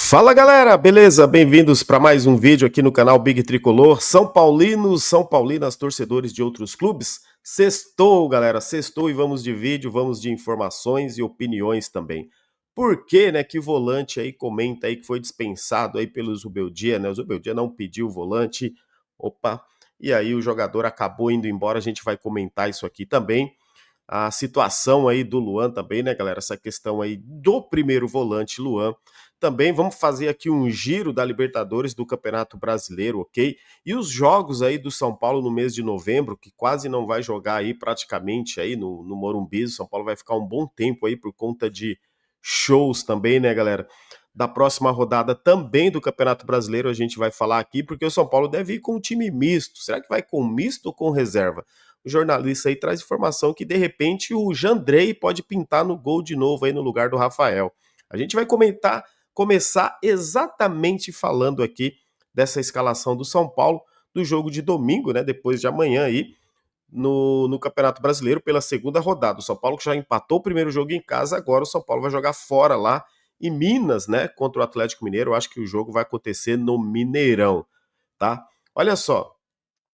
Fala galera, beleza? Bem-vindos para mais um vídeo aqui no canal Big Tricolor. São Paulinos, São Paulinas, torcedores de outros clubes. Sextou, galera, sextou e vamos de vídeo, vamos de informações e opiniões também. Por que, né, que o volante aí comenta aí que foi dispensado aí pelo Zubeldia, né? O Zubeldia não pediu o volante, opa, e aí o jogador acabou indo embora, a gente vai comentar isso aqui também. A situação aí do Luan também, né, galera? Essa questão aí do primeiro volante, Luan. Também vamos fazer aqui um giro da Libertadores do Campeonato Brasileiro, ok? E os jogos aí do São Paulo no mês de novembro, que quase não vai jogar aí praticamente aí no Morumbi. O São Paulo vai ficar um bom tempo aí por conta de shows também, né, galera? Da próxima rodada também do Campeonato Brasileiro a gente vai falar aqui, porque o São Paulo deve ir com um time misto. Será que vai com misto ou com reserva? O jornalista aí traz informação que de repente o Jandrei pode pintar no gol de novo aí no lugar do Rafael. A gente vai começar exatamente falando aqui dessa escalação do São Paulo, do jogo de domingo, né, depois de amanhã aí, no Campeonato Brasileiro pela segunda rodada. O São Paulo que já empatou o primeiro jogo em casa, agora o São Paulo vai jogar fora lá em Minas, né, contra o Atlético Mineiro. Eu acho que o jogo vai acontecer no Mineirão, tá? Olha só,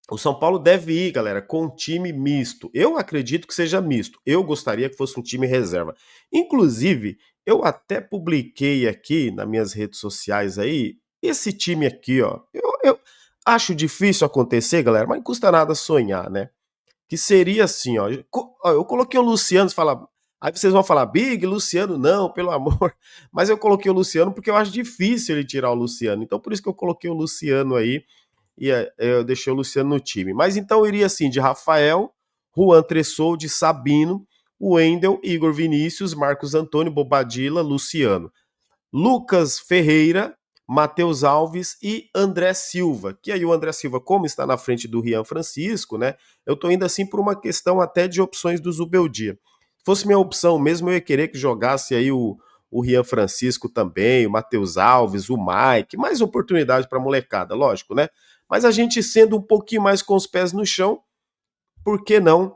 o São Paulo deve ir, galera, com um time misto. Eu acredito que seja misto. Eu gostaria que fosse um time reserva. Inclusive, eu até publiquei aqui nas minhas redes sociais aí, esse time aqui, ó. Eu acho difícil acontecer, galera, mas não custa nada sonhar, né? Que seria assim, ó. Eu coloquei o Luciano, aí vocês vão falar, Big, Luciano, não, pelo amor. Mas eu coloquei o Luciano porque eu acho difícil ele tirar o Luciano. Então, por isso que eu coloquei o Luciano aí e eu deixei o Luciano no time. Mas então eu iria assim, de Rafael, Juan Tressoldi, Sabino, Wendel, Igor Vinícius, Marcos Antônio, Bobadilla, Luciano. Lucas Ferreira, Matheus Alves e André Silva. Que aí o André Silva, como está na frente do Rian Francisco, né? Eu tô indo assim por uma questão até de opções do Zubeldia. Se fosse minha opção mesmo, eu ia querer que jogasse aí o Rian Francisco também, o Matheus Alves, o Mike, mais oportunidade para molecada, lógico, né? Mas a gente sendo um pouquinho mais com os pés no chão, por que não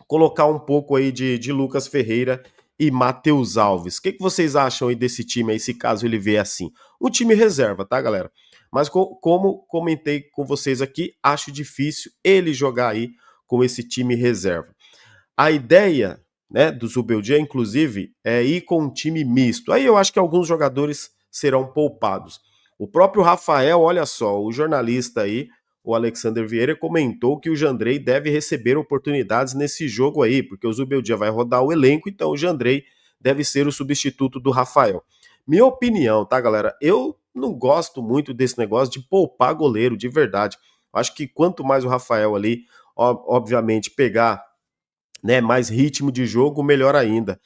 colocar um pouco aí de Lucas Ferreira e Matheus Alves? O que vocês acham aí desse time aí, se caso ele vier assim? Um time reserva, tá, galera? Mas como comentei com vocês aqui, acho difícil ele jogar aí com esse time reserva. A ideia, né, do Zubeldia, inclusive, é ir com um time misto. Aí eu acho que alguns jogadores serão poupados. O próprio Rafael, olha só, o jornalista aí, o Alexander Vieira, comentou que o Jandrei deve receber oportunidades nesse jogo aí, porque o Zubeldia vai rodar o elenco, então o Jandrei deve ser o substituto do Rafael. Minha opinião, tá, galera? Eu não gosto muito desse negócio de poupar goleiro, de verdade. Acho que quanto mais o Rafael ali, obviamente, pegar, né, mais ritmo de jogo, melhor ainda.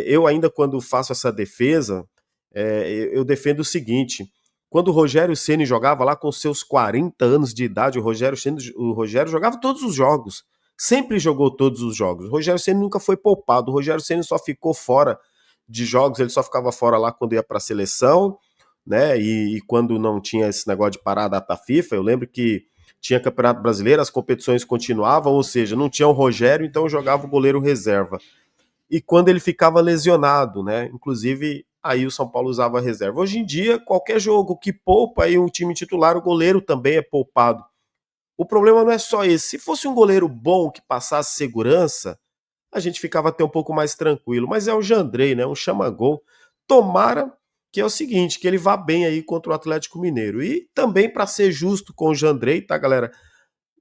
Eu ainda, quando faço essa defesa, eu defendo o seguinte: quando o Rogério Ceni jogava lá com seus 40 anos de idade, o Rogério jogava todos os jogos, sempre jogou todos os jogos. O Rogério Ceni nunca foi poupado, o Rogério Ceni só ficou fora de jogos, ele só ficava fora lá quando ia para a seleção, né? E quando não tinha esse negócio de parar a data FIFA. Eu lembro que tinha Campeonato Brasileiro, as competições continuavam, ou seja, não tinha o Rogério, então jogava o goleiro reserva. E quando ele ficava lesionado, né? Inclusive, aí o São Paulo usava a reserva. Hoje em dia, qualquer jogo que poupa aí um time titular, o goleiro também é poupado. O problema não é só esse. Se fosse um goleiro bom que passasse segurança, a gente ficava até um pouco mais tranquilo. Mas é o Jandrei, né? Um chama-gol. Tomara que é o seguinte, que ele vá bem aí contra o Atlético Mineiro. E também, para ser justo com o Jandrei, tá, galera?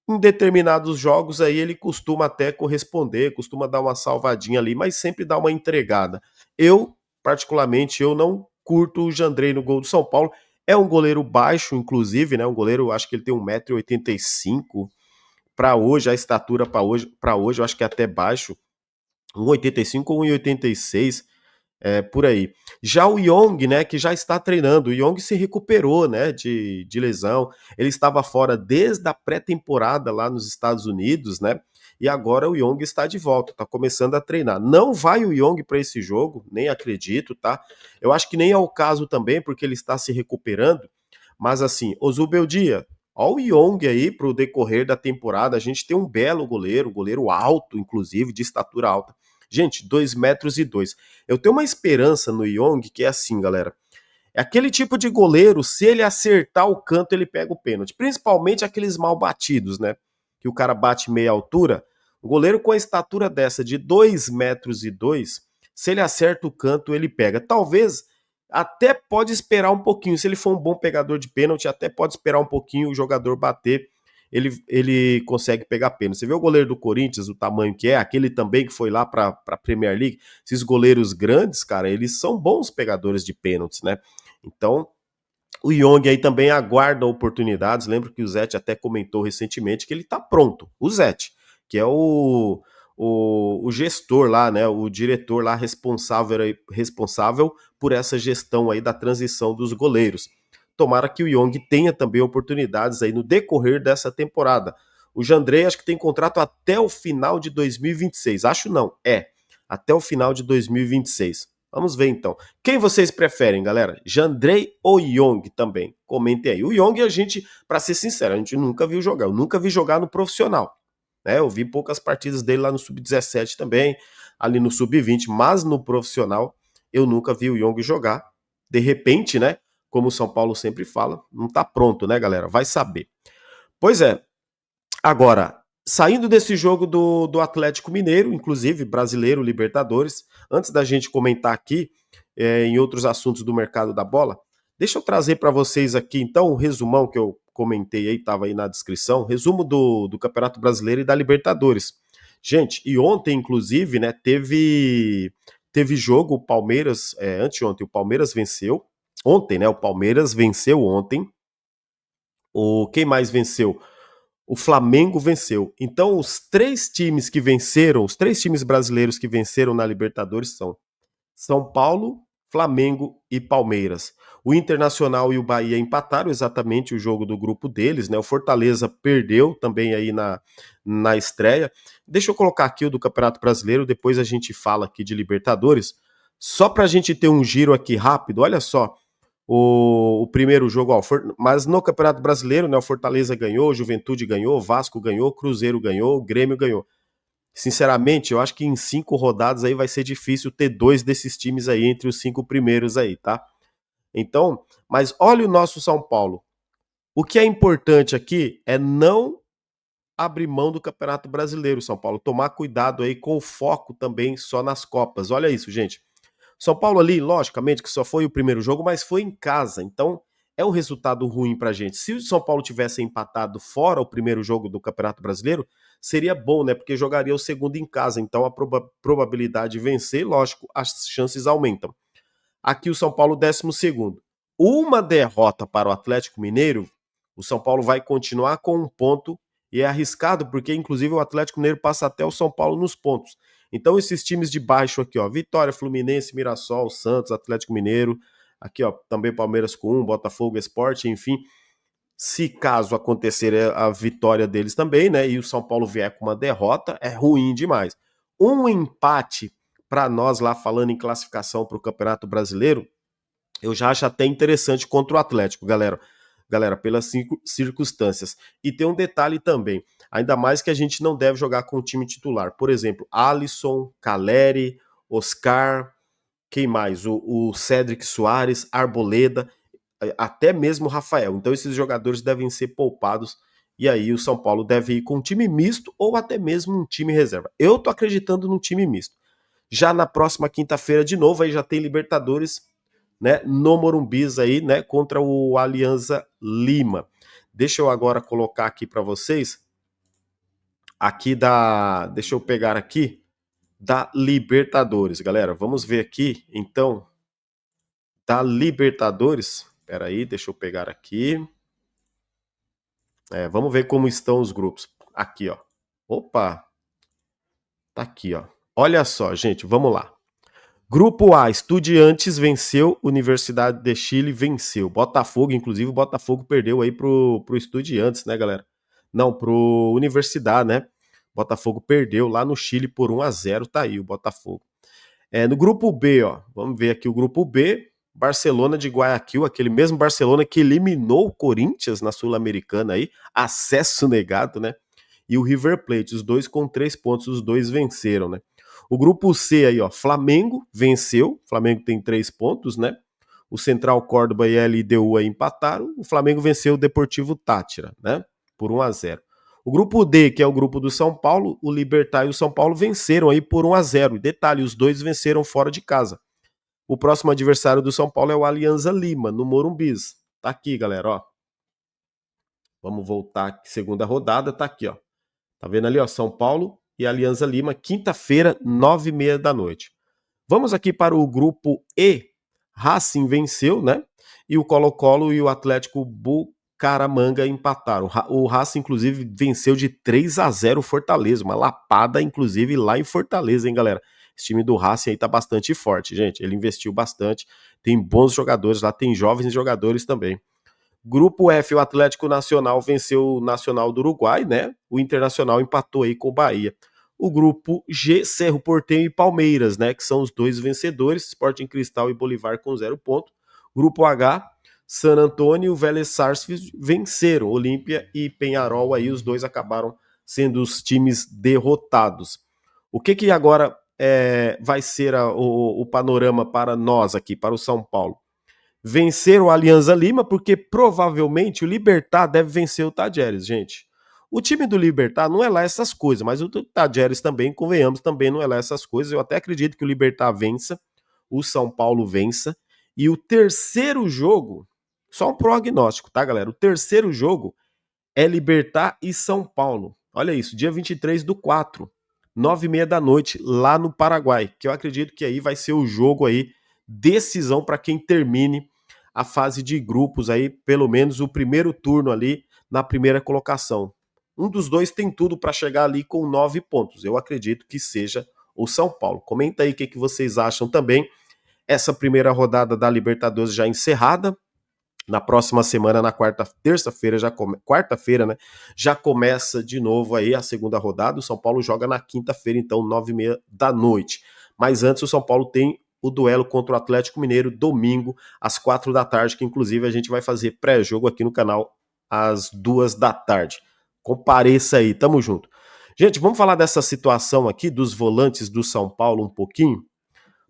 Em determinados jogos aí ele costuma até corresponder, costuma dar uma salvadinha ali, mas sempre dá uma entregada. Eu, particularmente, eu não curto o Jandrei no gol do São Paulo. É um goleiro baixo, inclusive, né? Um goleiro, acho que ele tem 1,85 m. Para hoje, a estatura para hoje, eu acho que é até baixo. 1,85 ou 1,86, por aí. Já o Young, né, que já está treinando, o Young se recuperou, né, de lesão. Ele estava fora desde a pré-temporada lá nos Estados Unidos, né? E agora o Young está de volta, está começando a treinar. Não vai o Young para esse jogo, nem acredito, tá? Eu acho que nem é o caso também, porque ele está se recuperando. Mas assim, o Zubeldia, ó o Young aí para o decorrer da temporada. A gente tem um belo goleiro alto, inclusive, de estatura alta. Gente, 2,2 m. Eu tenho uma esperança no Young que é assim, galera. É aquele tipo de goleiro, se ele acertar o canto, ele pega o pênalti. Principalmente aqueles mal batidos, né? Que o cara bate meia altura. O goleiro com a estatura dessa, de 2,2 m, se ele acerta o canto, ele pega. Talvez até pode esperar um pouquinho. Se ele for um bom pegador de pênalti, até pode esperar um pouquinho o jogador bater. Ele consegue pegar pênalti. Você vê o goleiro do Corinthians, o tamanho que é, aquele também que foi lá para a Premier League. Esses goleiros grandes, cara, eles são bons pegadores de pênaltis, né? Então, o Young aí também aguarda oportunidades. Lembro que o Zete até comentou recentemente que ele tá pronto. O Zete, que é o gestor lá, né? O diretor lá responsável por essa gestão aí da transição dos goleiros. Tomara que o Young tenha também oportunidades aí no decorrer dessa temporada. O Jandrei acho que tem contrato até o final de 2026. Acho não, até o final de 2026. Vamos ver então. Quem vocês preferem, galera? Jandrei ou Young também? Comentem aí. O Young a gente, para ser sincero, a gente nunca viu jogar. Eu nunca vi jogar no profissional. Né? Eu vi poucas partidas dele lá no Sub-17 também, ali no Sub-20, mas no profissional eu nunca vi o Young jogar. De repente, né? Como o São Paulo sempre fala, não tá pronto, né, galera? Vai saber. Pois é. Agora, saindo desse jogo do Atlético Mineiro, inclusive brasileiro, Libertadores, antes da gente comentar aqui em outros assuntos do mercado da bola, deixa eu trazer para vocês aqui então o resumão que eu comentei aí, estava aí na descrição, resumo do Campeonato Brasileiro e da Libertadores. Gente, e ontem, inclusive, né, teve jogo, o Palmeiras, anteontem, o Palmeiras venceu. Ontem, né? O Palmeiras venceu ontem. Quem mais venceu? O Flamengo venceu. Então, os três times que venceram, os três times brasileiros que venceram na Libertadores são São Paulo, Flamengo e Palmeiras. O Internacional e o Bahia empataram exatamente o jogo do grupo deles, né? O Fortaleza perdeu também aí na estreia. Deixa eu colocar aqui o do Campeonato Brasileiro, depois a gente fala aqui de Libertadores. Só para a gente ter um giro aqui rápido, olha só o primeiro jogo, mas no Campeonato Brasileiro, né, o Fortaleza ganhou, o Juventude ganhou, o Vasco ganhou, o Cruzeiro ganhou, o Grêmio ganhou. Sinceramente, eu acho que em 5 rodadas aí vai ser difícil ter 2 desses times aí entre os 5 primeiros aí, tá? Então, mas olha o nosso São Paulo. O que é importante aqui é não abrir mão do Campeonato Brasileiro, São Paulo. Tomar cuidado aí com o foco também só nas Copas. Olha isso, gente. São Paulo ali, logicamente, que só foi o primeiro jogo, mas foi em casa. Então, é um resultado ruim pra gente. Se o São Paulo tivesse empatado fora o primeiro jogo do Campeonato Brasileiro, seria bom, né? Porque jogaria o segundo em casa. Então, a probabilidade de vencer, lógico, as chances aumentam. Aqui o São Paulo, 12º. Uma derrota para o Atlético Mineiro, o São Paulo vai continuar com um ponto e é arriscado porque, inclusive, o Atlético Mineiro passa até o São Paulo nos pontos. Então, esses times de baixo aqui, ó, Vitória, Fluminense, Mirassol, Santos, Atlético Mineiro, aqui, ó, também Palmeiras com 1, Botafogo, Sport, enfim, se caso acontecer a vitória deles também, né, e o São Paulo vier com uma derrota, é ruim demais. Um empate para nós lá, falando em classificação para o Campeonato Brasileiro, eu já acho até interessante contra o Atlético, galera. Galera, pelas circunstâncias. E tem um detalhe também, ainda mais que a gente não deve jogar com o time titular. Por exemplo, Alisson, Caleri, Oscar, quem mais? O Cédric Soares, Arboleda, até mesmo o Rafael. Então esses jogadores devem ser poupados e aí o São Paulo deve ir com um time misto ou até mesmo um time reserva. Eu tô acreditando no time misto. Já na próxima quinta-feira de novo, aí já tem Libertadores, né, no Morumbis aí, né, contra o Alianza Lima. Deixa eu agora colocar aqui para vocês deixa eu pegar aqui da Libertadores, galera. Vamos ver aqui, então, da Libertadores. Espera aí, deixa eu pegar aqui. Vamos ver como estão os grupos. Aqui, ó. Opa, tá aqui, ó. Olha só, gente, vamos lá. Grupo A, Estudiantes venceu, Universidade de Chile venceu. Botafogo, inclusive, o Botafogo perdeu aí pro Estudiantes, né, galera? Não, pro Universidade, né? Botafogo perdeu lá no Chile por 1-0, tá aí o Botafogo. No grupo B, ó, vamos ver aqui o grupo B, Barcelona de Guayaquil, aquele mesmo Barcelona que eliminou o Corinthians na Sul-Americana aí, acesso negado, né? E o River Plate, os dois com 3 pontos, os dois venceram, né? O grupo C aí, ó, Flamengo venceu, Flamengo tem 3 pontos, né? o Central Córdoba e a LDU aí empataram, o Flamengo venceu o Deportivo Táchira, né? Por 1-0. O grupo D, que é o grupo do São Paulo, o Libertad e o São Paulo venceram aí por 1-0. Detalhe, os dois venceram fora de casa. O próximo adversário do São Paulo é o Alianza Lima, no Morumbis. Tá aqui, galera, ó. Vamos voltar aqui, segunda rodada, tá aqui, ó. Tá vendo ali, ó, São Paulo e Alianza Lima, quinta-feira, 9h30 da noite. Vamos aqui para o grupo E. Racing venceu, né? E o Colo-Colo e o Atlético Bucaramanga empataram. O Racing, inclusive, venceu de 3-0 o Fortaleza. Uma lapada, inclusive, lá em Fortaleza, hein, galera? Esse time do Racing aí tá bastante forte, gente. Ele investiu bastante. Tem bons jogadores lá, tem jovens jogadores também. Grupo F, o Atlético Nacional venceu o Nacional do Uruguai, né? O Internacional empatou aí com o Bahia. O grupo G, Cerro Porteño e Palmeiras, né? Que são os dois vencedores, Sporting Cristal e Bolívar com 0 ponto. Grupo H, San Antonio e o Vélez Sarsfield venceram. Olímpia e Peñarol aí, os dois acabaram sendo os times derrotados. O que agora vai ser o panorama para nós aqui, para o São Paulo? Vencer o Alianza Lima, porque provavelmente o Libertad deve vencer o Tajeres, gente. O time do Libertad não é lá essas coisas, mas o Tajeres também, convenhamos, também não é lá essas coisas. Eu até acredito que o Libertad vença, o São Paulo vença. E o terceiro jogo, só um prognóstico, tá, galera? O terceiro jogo é Libertad e São Paulo. Olha isso, dia 23/4, 9h30 da noite, lá no Paraguai, que eu acredito que aí vai ser o jogo aí, decisão para quem termine a fase de grupos aí, pelo menos o primeiro turno ali na primeira colocação. Um dos dois tem tudo para chegar ali com 9 pontos. Eu acredito que seja o São Paulo. Comenta aí o que vocês acham também. Essa primeira rodada da Libertadores já encerrada. Na próxima semana, na terça-feira, quarta-feira, né? Já começa de novo aí a segunda rodada. O São Paulo joga na quinta-feira, então, 9h30 da noite. Mas antes, o São Paulo tem o duelo contra o Atlético Mineiro, domingo, às 4 da tarde, que inclusive a gente vai fazer pré-jogo aqui no canal às 2 da tarde. Compareça aí, tamo junto. Gente, vamos falar dessa situação aqui dos volantes do São Paulo um pouquinho.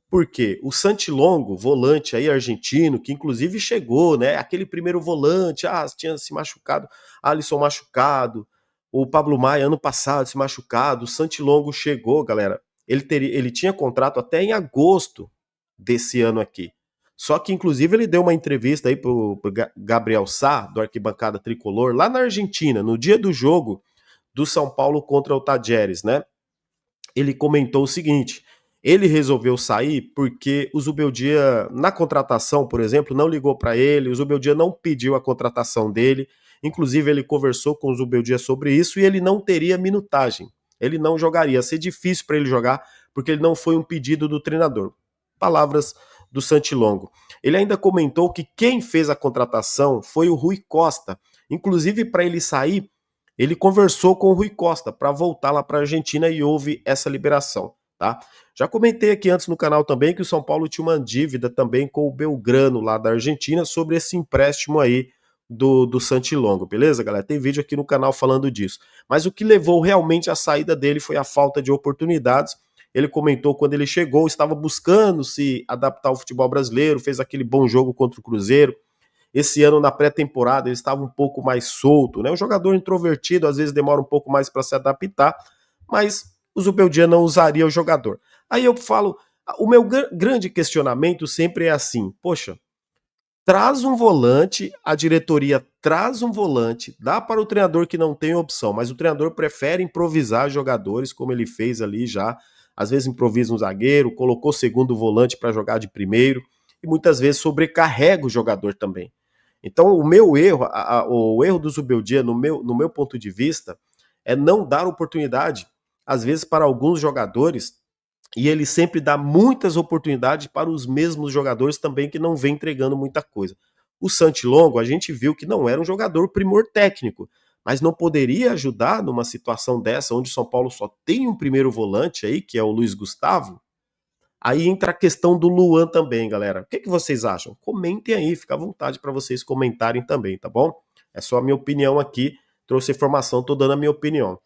Porque o Santilongo, volante aí argentino, que inclusive chegou, né? Aquele primeiro volante, tinha se machucado, Alisson machucado, o Pablo Maia ano passado se machucado, o Santilongo chegou, galera. Ele tinha contrato até em agosto desse ano aqui. Só que, inclusive, ele deu uma entrevista aí pro Gabriel Sá, do Arquibancada Tricolor, lá na Argentina, no dia do jogo do São Paulo contra o Tajeres, né? Ele comentou o seguinte: ele resolveu sair porque o Zubeldia, na contratação, por exemplo, não ligou para ele, o Zubeldia não pediu a contratação dele, inclusive ele conversou com o Zubeldia sobre isso e ele não teria minutagem, ele não jogaria, ia ser difícil para ele jogar porque ele não foi um pedido do treinador. Palavras do Santilongo. Ele ainda comentou que quem fez a contratação foi o Rui Costa, inclusive para ele sair, ele conversou com o Rui Costa para voltar lá para a Argentina e houve essa liberação, tá? Já comentei aqui antes no canal também que o São Paulo tinha uma dívida também com o Belgrano lá da Argentina sobre esse empréstimo aí do Santilongo, beleza, galera? Tem vídeo aqui no canal falando disso. Mas o que levou realmente à saída dele foi a falta de oportunidades. Ele comentou quando ele chegou, estava buscando se adaptar ao futebol brasileiro, fez aquele bom jogo contra o Cruzeiro. Esse ano, na pré-temporada, ele estava um pouco mais solto, né? O jogador introvertido às vezes demora um pouco mais para se adaptar, mas o Zubeldia não usaria o jogador. Aí eu falo, o meu grande questionamento sempre é assim: poxa, traz um volante, a diretoria traz um volante, dá para o treinador que não tem opção, mas o treinador prefere improvisar jogadores, como ele fez ali já. Às vezes improvisa um zagueiro, colocou segundo volante para jogar de primeiro, e muitas vezes sobrecarrega o jogador também. Então, o meu erro, o erro do Zubeldia, no meu ponto de vista, é não dar oportunidade, às vezes, para alguns jogadores, e ele sempre dá muitas oportunidades para os mesmos jogadores também que não vem entregando muita coisa. O Santilongo, a gente viu que não era um jogador primor técnico, mas não poderia ajudar numa situação dessa, onde o São Paulo só tem um primeiro volante aí, que é o Luiz Gustavo. Aí entra a questão do Luan também, galera. O que vocês acham? Comentem aí, fica à vontade para vocês comentarem também, tá bom? É só a minha opinião aqui, trouxe informação, tô dando a minha opinião.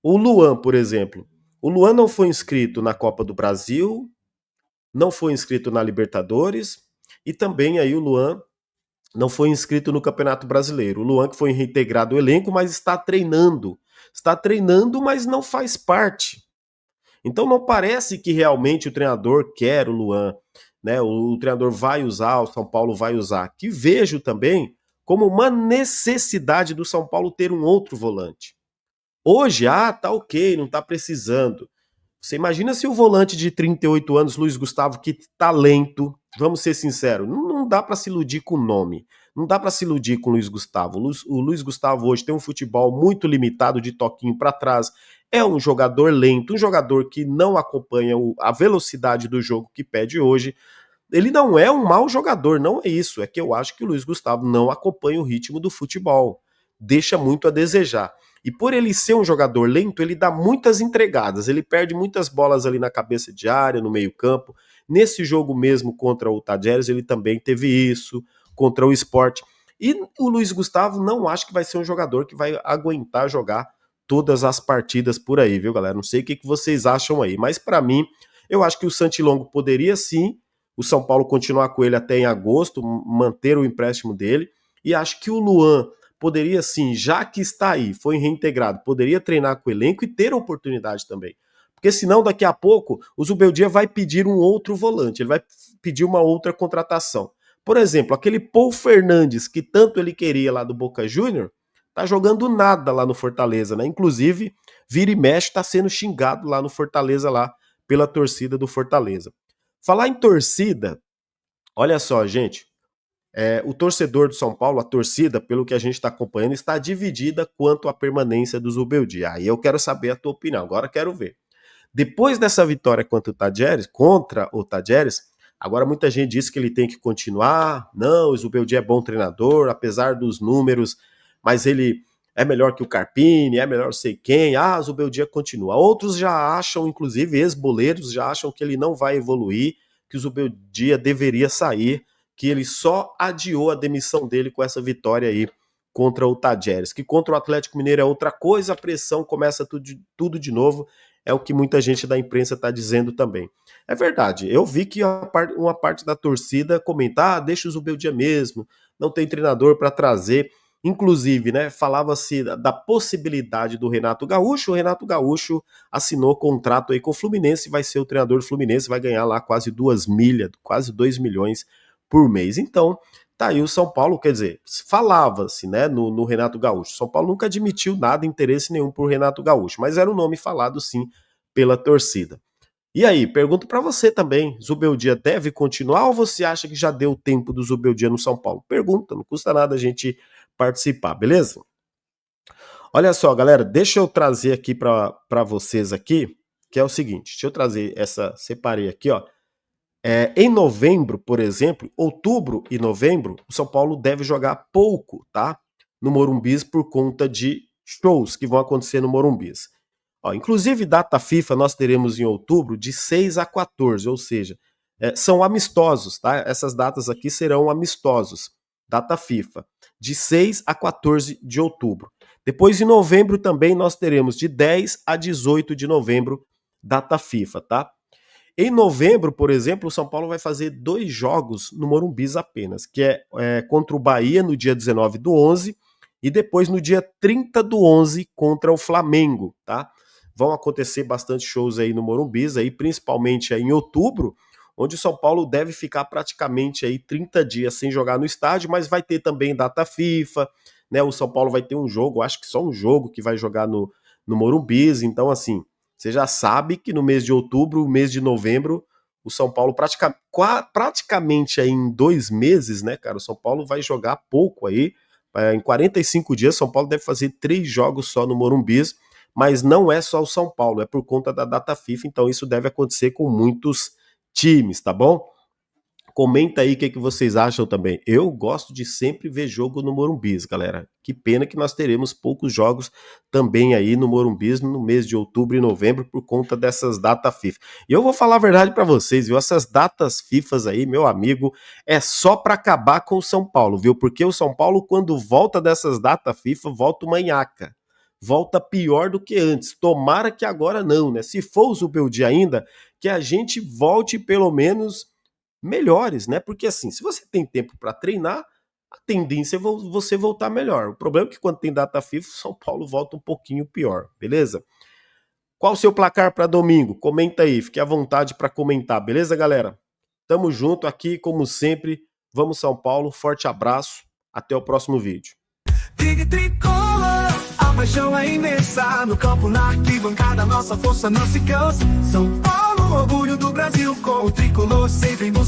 O Luan, por exemplo, o Luan não foi inscrito na Copa do Brasil, não foi inscrito na Libertadores E também aí o Luan não foi inscrito no Campeonato Brasileiro. O Luan que foi reintegrado ao elenco, mas está treinando. Está treinando, mas não faz parte. Então não parece que realmente o treinador quer o Luan, né? O treinador vai usar, o São Paulo vai usar. Que vejo também como uma necessidade do São Paulo ter um outro volante. Hoje, tá ok, não tá precisando. Você imagina se o volante de 38 anos, Luiz Gustavo, que talento, vamos ser sinceros, não dá para se iludir com o nome. Não dá para se iludir com o Luiz Gustavo. O Luiz Gustavo hoje tem um futebol muito limitado de toquinho para trás. É um jogador lento, um jogador que não acompanha a velocidade do jogo que pede hoje. Ele não é um mau jogador, não é isso. É que eu acho que o Luiz Gustavo não acompanha o ritmo do futebol. Deixa muito a desejar. E por ele ser um jogador lento, ele dá muitas entregadas. Ele perde muitas bolas ali na cabeça de área, no meio-campo. Nesse jogo mesmo contra o Tajeres, ele também teve isso, contra o Sport. E o Luiz Gustavo não acho que vai ser um jogador que vai aguentar jogar todas as partidas por aí, viu, galera? Não sei o que vocês acham aí, mas para mim, eu acho que o Santilongo poderia sim o São Paulo continuar com ele até em agosto, manter o empréstimo dele. E acho que o Luan poderia sim, já que está aí, foi reintegrado, poderia treinar com o elenco e ter oportunidade também. Porque senão daqui a pouco o Zubeldia vai pedir um outro volante, ele vai pedir uma outra contratação. Por exemplo, aquele Paul Fernandes, que tanto ele queria lá do Boca Júnior, tá jogando nada lá no Fortaleza, né? Inclusive, vira e mexe, tá sendo xingado lá no Fortaleza, lá pela torcida do Fortaleza. Falar em torcida, olha só, gente. O torcedor do São Paulo, a torcida, pelo que a gente está acompanhando, está dividida quanto à permanência do Zubeldia. Aí eu quero saber a tua opinião, agora quero ver. Depois dessa vitória contra o Tajeres, agora muita gente diz que ele tem que continuar. Não, o Zubeldia é bom treinador, apesar dos números, mas ele é melhor que o Carpini, é melhor sei quem. O Zubeldia continua. Outros já acham, inclusive ex-boleiros, já acham que ele não vai evoluir, que o Zubeldia deveria sair, que ele só adiou a demissão dele com essa vitória aí contra o Tajeres. Que contra o Atlético Mineiro é outra coisa, a pressão começa tudo de novo, é o que muita gente da imprensa está dizendo também. É verdade, eu vi que uma parte da torcida comentar, deixa o Zubeldia mesmo, não tem treinador para trazer. Inclusive, né, falava-se da possibilidade do Renato Gaúcho. O Renato Gaúcho assinou contrato aí com o Fluminense, vai ser o treinador do Fluminense, vai ganhar lá quase 2 milhas, quase 2 milhões por mês. Então, tá aí o São Paulo, quer dizer, falava-se, né, no Renato Gaúcho. São Paulo nunca admitiu nada, interesse nenhum por Renato Gaúcho, mas era um nome falado sim pela torcida. E aí, pergunto para você também, Zubeldia deve continuar ou você acha que já deu tempo do Zubeldia no São Paulo? Pergunta, não custa nada a gente participar, beleza? Olha só, galera, deixa eu trazer aqui para vocês aqui, que é o seguinte, deixa eu trazer separei aqui, ó, em novembro, por exemplo, outubro e novembro, o São Paulo deve jogar pouco, tá? No Morumbis por conta de shows que vão acontecer no Morumbis. Ó, inclusive, data FIFA nós teremos em outubro de 6 a 14, ou seja, são amistosos, tá? Essas datas aqui serão amistosos. Data FIFA, de 6 a 14 de outubro. Depois, em novembro, também nós teremos de 10 a 18 de novembro, data FIFA, tá? Em novembro, por exemplo, o São Paulo vai fazer 2 jogos no Morumbis apenas, que é contra o Bahia no dia 19 do 11 e depois no dia 30 do 11 contra o Flamengo, tá? Vão acontecer bastante shows aí no Morumbis, aí, principalmente aí em outubro, onde o São Paulo deve ficar praticamente aí 30 dias sem jogar no estádio, mas vai ter também data FIFA, né? O São Paulo vai ter um jogo, acho que só um jogo que vai jogar no Morumbis, então assim, você já sabe que no mês de outubro, o mês de novembro, o São Paulo praticamente aí em 2 meses, né, cara? O São Paulo vai jogar pouco aí. Em 45 dias, o São Paulo deve fazer 3 jogos só no Morumbis, mas não é só o São Paulo, é por conta da data FIFA, então isso deve acontecer com muitos times, tá bom? Comenta aí o que vocês acham também. Eu gosto de sempre ver jogo no Morumbis, galera. Que pena que nós teremos poucos jogos também aí no Morumbis no mês de outubro e novembro por conta dessas datas FIFA. E eu vou falar a verdade para vocês, viu? Essas datas FIFAs aí, meu amigo, é só para acabar com o São Paulo, viu? Porque o São Paulo, quando volta dessas datas FIFA, volta uma nhaca. Volta pior do que antes. Tomara que agora não, né? Se for o Zubeldia ainda, que a gente volte pelo menos melhores, né? Porque assim, se você tem tempo para treinar, a tendência é você voltar melhor. O problema é que quando tem data FIFA, o São Paulo volta um pouquinho pior, beleza? Qual o seu placar para domingo? Comenta aí, fique à vontade para comentar, beleza, galera? Tamo junto aqui, como sempre. Vamos São Paulo, forte abraço, até o próximo vídeo. Big Tricolor, a paixão é imensa. No campo, na arquibancada, nossa força não se cansa. São Paulo, orgulho do Brasil, com o Tricolor sempre em busca.